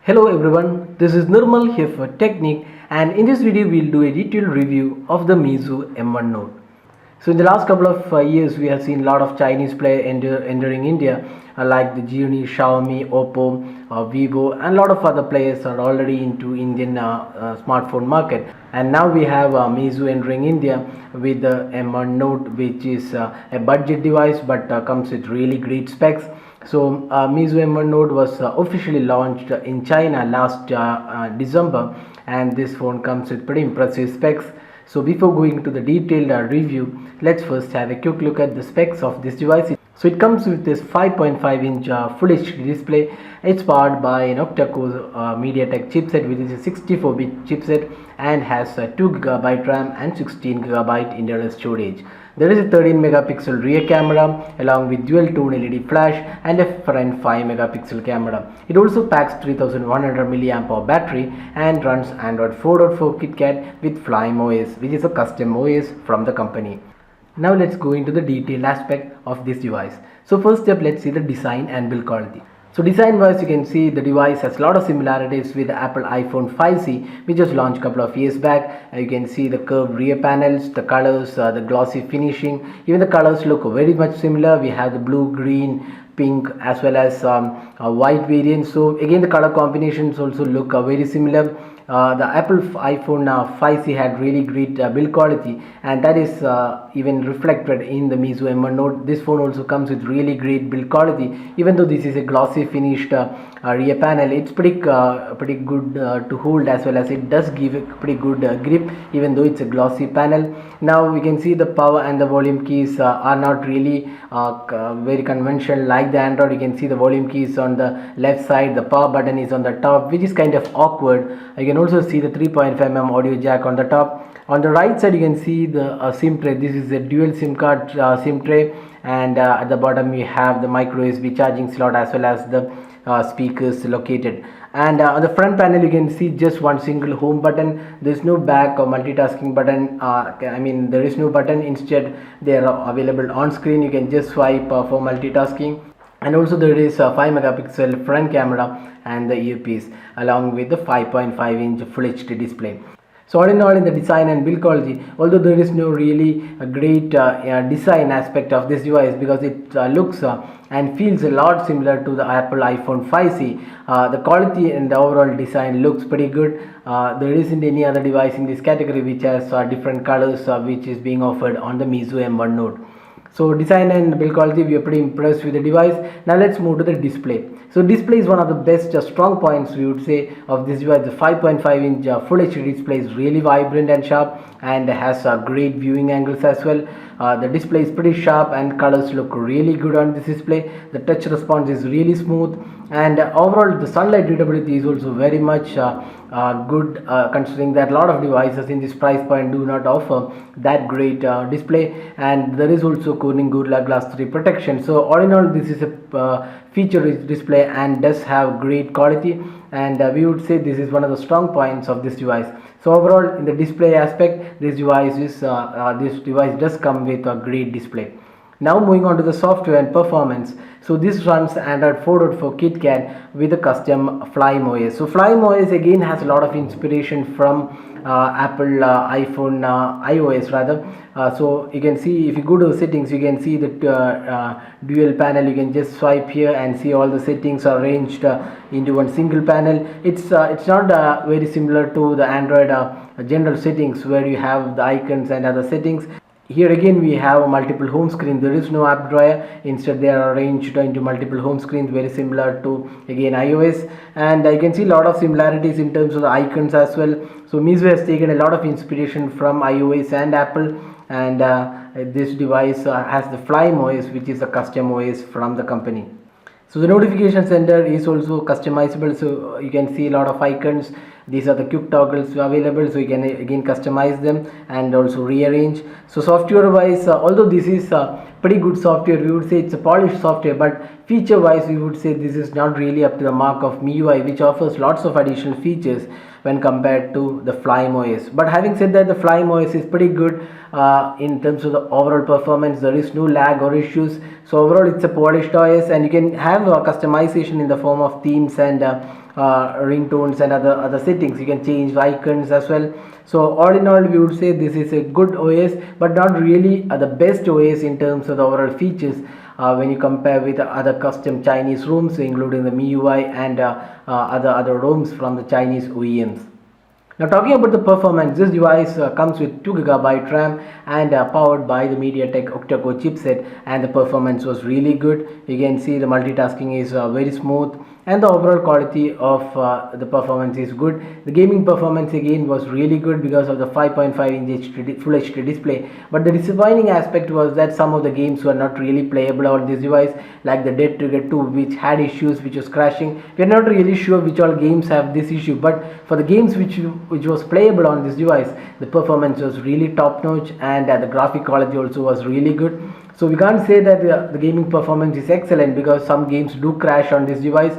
Hello everyone, this is Nirmal here for Technique, and in this video we'll do a detailed review of the Meizu M1 Note. So in the last couple of years we have seen a lot of Chinese players entering India like the Gionee, Xiaomi, Oppo, Vivo and a lot of other players are already into Indian smartphone market, and now we have Meizu entering India with the M1 Note, which is a budget device but comes with really great specs. So Meizu M1 Note was officially launched in China last December, and this phone comes with pretty impressive specs. So before going to the detailed review, let's first have a quick look at the specs of this device. So it comes with this 5.5-inch Full HD display. It's powered by an octa-core MediaTek chipset, which is a 64-bit chipset, and has 2GB RAM and 16GB internal storage. There is a 13 megapixel rear camera along with dual tone LED flash and a front 5 megapixel camera. It also packs 3100 mAh battery and runs Android 4.4 KitKat with Flyme OS, which is a custom OS from the company. Now let's go into the detailed aspect of this device. So first step, let's see the design and build quality. So design wise, you can see the device has a lot of similarities with the Apple iPhone 5C, which was launched a couple of years back. You can see the curved rear panels, the colors, the glossy finishing. Even the colors look very much similar. We have the blue, green, pink as well as a white variant. So again the color combinations also look very similar. The Apple iPhone 5C had really great build quality, and that is even reflected in the Meizu M1 Note. This phone also comes with really great build quality. Even though this is a glossy finished rear panel, it's pretty good to hold, as well as it does give a pretty good grip even though it's a glossy panel. Now we can see the power and the volume keys are not really very conventional like the Android. You can see the volume keys on the left side, the power button is on the top, which is kind of awkward. You can also see the 3.5mm audio jack on the top. On the right side you can see the SIM tray. This is a dual SIM card SIM tray, and at the bottom we have the micro USB charging slot as well as the speakers located. And on the front panel you can see just one single home button. There is no back or multitasking button. There is no button. Instead they are available on screen. You can just swipe for multitasking. And also there is a 5 megapixel front camera and the earpiece along with the 5.5-inch Full HD display. So all in all, in the design and build quality, although there is no really great design aspect of this device, because it looks and feels a lot similar to the Apple iPhone 5C, the quality and the overall design looks pretty good. There isn't any other device in this category which has different colors which is being offered on the Meizu M1 Note. So design and build quality, we are pretty impressed with the device. Now let's move to the display. So display is one of the best strong points we would say of this device. The 5.5-inch Full HD display is really vibrant and sharp, and has great viewing angles as well. The display is pretty sharp and colors look really good on this display. The touch response is really smooth, and overall the sunlight readability is also very much good, considering that a lot of devices in this price point do not offer that great display, and there is also Corning Gorilla Glass 3 protection. So all in all, this is a feature-rich display and does have great quality, and we would say this is one of the strong points of this device. So overall, in the display aspect, this device does come with a great display. Now moving on to the software and performance. So this runs Android 4.4 KitKat with a custom Flyme OS. So Flyme OS again has a lot of inspiration from Apple iPhone iOS rather. So you can see, if you go to the settings, you can see the dual panel. You can just swipe here and see all the settings are arranged into one single panel. It's not very similar to the Android general settings where you have the icons and other settings. Here again we have a multiple home screen. There is no app drawer. Instead they are arranged into multiple home screens, very similar to again iOS. And you can see a lot of similarities in terms of the icons as well. So Meizu has taken a lot of inspiration from iOS and Apple, and this device has the Flyme OS, which is a custom OS from the company. So the notification center is also customizable, so you can see a lot of icons. These are the quick toggles available, so you can again customize them and also rearrange. So software wise, although this is pretty good software, we would say it's a polished software, but feature wise we would say this is not really up to the mark of MIUI, which offers lots of additional features when compared to the Flyme OS. But having said that, the Flyme OS is pretty good in terms of the overall performance. There is no lag or issues. So overall it's a polished OS, and you can have customization in the form of themes and ringtones and other settings. You can change icons as well. So all in all, we would say this is a good OS, but not really the best OS in terms of the overall features when you compare with other custom Chinese ROMs, including the MIUI and other ROMs from the Chinese OEMs. Now talking about the performance, this device comes with 2GB RAM and powered by the MediaTek octa-core chipset, and the performance was really good. You can see the multitasking is very smooth, and the overall quality of the performance is good. The gaming performance again was really good because of the 5.5-inch Full HD display, but the disappointing aspect was that some of the games were not really playable on this device, like the Dead Trigger 2, which had issues, which was crashing. We are not really sure which all games have this issue, but for the games which was playable on this device, the performance was really top notch, and the graphic quality also was really good. So we can't say that the gaming performance is excellent, because some games do crash on this device.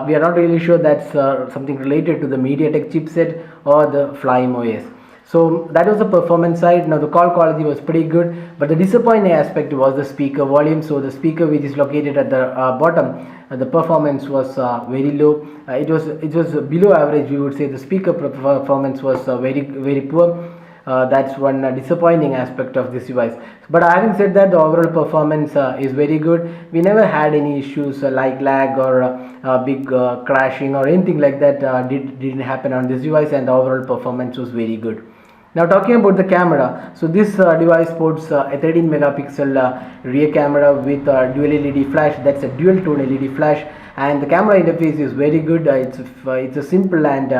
We are not really sure that's something related to the MediaTek chipset or the Flyme OS. So that was the performance side. Now the call quality was pretty good, but the disappointing aspect was the speaker volume. So the speaker, which is located at the bottom, the performance was very low. It was below average, we would say. The speaker performance was very poor. That's one disappointing aspect of this device. But having said that, the overall performance is very good. We never had any issues like lag or big crashing or anything like that didn't happen on this device, and the overall performance was very good. Now talking about the camera, so this device sports a 13 megapixel rear camera with dual LED flash. That's a dual tone LED flash, and the camera interface is very good. It's a simple and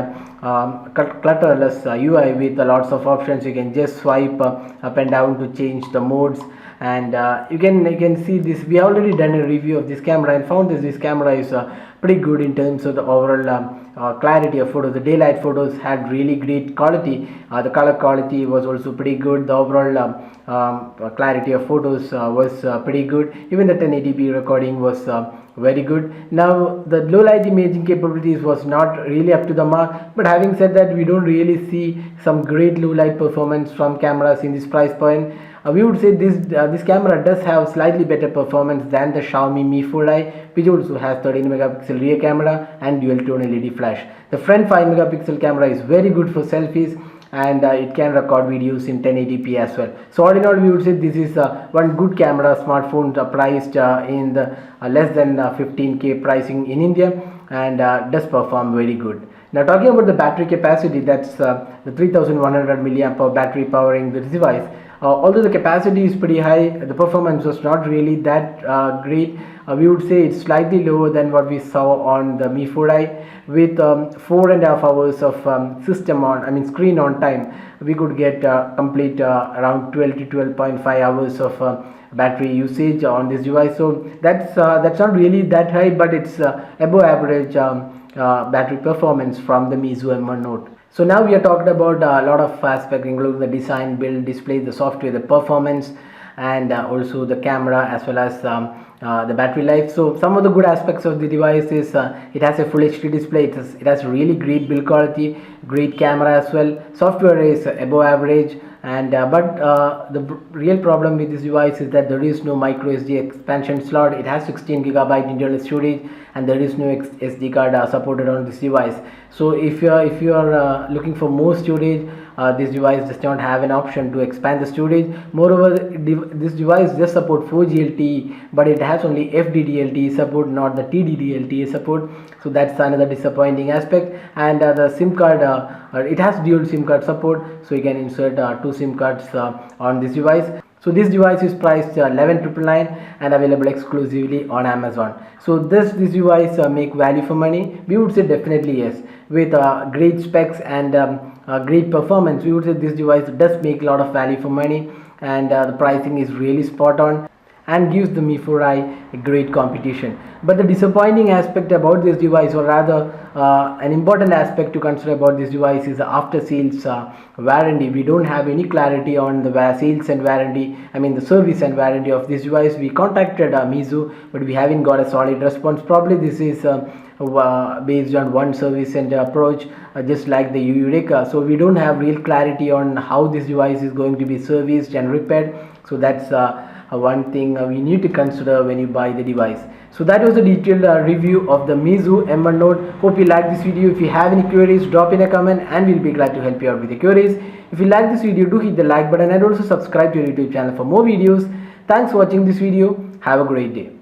clutterless UI with lots of options. You can just swipe up and down to change the modes, and you can see this. We already done a review of this camera and found this camera is pretty good in terms of the overall clarity of photos. The daylight photos had really great quality. The color quality was also pretty good. The overall clarity of photos was pretty good. Even the 1080p recording was very good. Now the low light imaging capabilities was not really up to the mark, but having said that, we don't really see some great low light performance from cameras in this price point. We would say this camera does have slightly better performance than the Xiaomi Mi 4i, which also has 13 megapixel rear camera and dual tone LED flash. The front 5 megapixel camera is very good for selfies, and it can record videos in 1080p as well. So all in all, we would say this is one good camera smartphone priced in the less than 15k pricing in India, and does perform very good. Now talking about the battery capacity, that's the 3100 milliamp hour battery powering this device. Although the capacity is pretty high, the performance was not really that great. We would say it's slightly lower than what we saw on the Mi 4i. With 4.5 hours of screen on time, we could get complete around 12 to 12.5 hours of battery usage on this device. So that's not really that high, but it's above average battery performance from the Meizu M1 Note. So now we are talking about a lot of aspects, including the design, build, display, the software, the performance, and also the camera, as well as the battery life. So some of the good aspects of the device is it has a full HD display. It has really great build quality, great camera as well. Software is above average, and the real problem with this device is that there is no micro SD expansion slot. It has 16 GB internal storage, and there is no SD card supported on this device. So if you are looking for more storage, this device does not have an option to expand the storage. Moreover, this device does support 4G LTE, but it has only FDD LTE support, not the TDD LTE support. So that's another disappointing aspect. And the SIM card, it has dual SIM card support, so you can insert 2 SIM cards on this device. So this device is priced 11,999 and available exclusively on Amazon. So this device make value for money? We would say definitely yes. With great specs and great performance, we would say this device does make a lot of value for money, and the pricing is really spot on and gives the Mi 4i a great competition. But the disappointing aspect about this device, or rather an important aspect to consider about this device, is the after sales warranty. We don't have any clarity on the sales and warranty, the service and warranty of this device. We contacted Meizu, but we haven't got a solid response. Probably this is based on one service center approach, just like the Eureka. So we don't have real clarity on how this device is going to be serviced and repaired. So that's one thing we need to consider when you buy the device. So that was a detailed review of the Meizu M1 Note. Hope you like this video. If you have any queries, drop in a comment and we'll be glad to help you out with the queries. If you like this video, do hit the like button and also subscribe to our YouTube channel for more videos. Thanks for watching this video. Have a great day.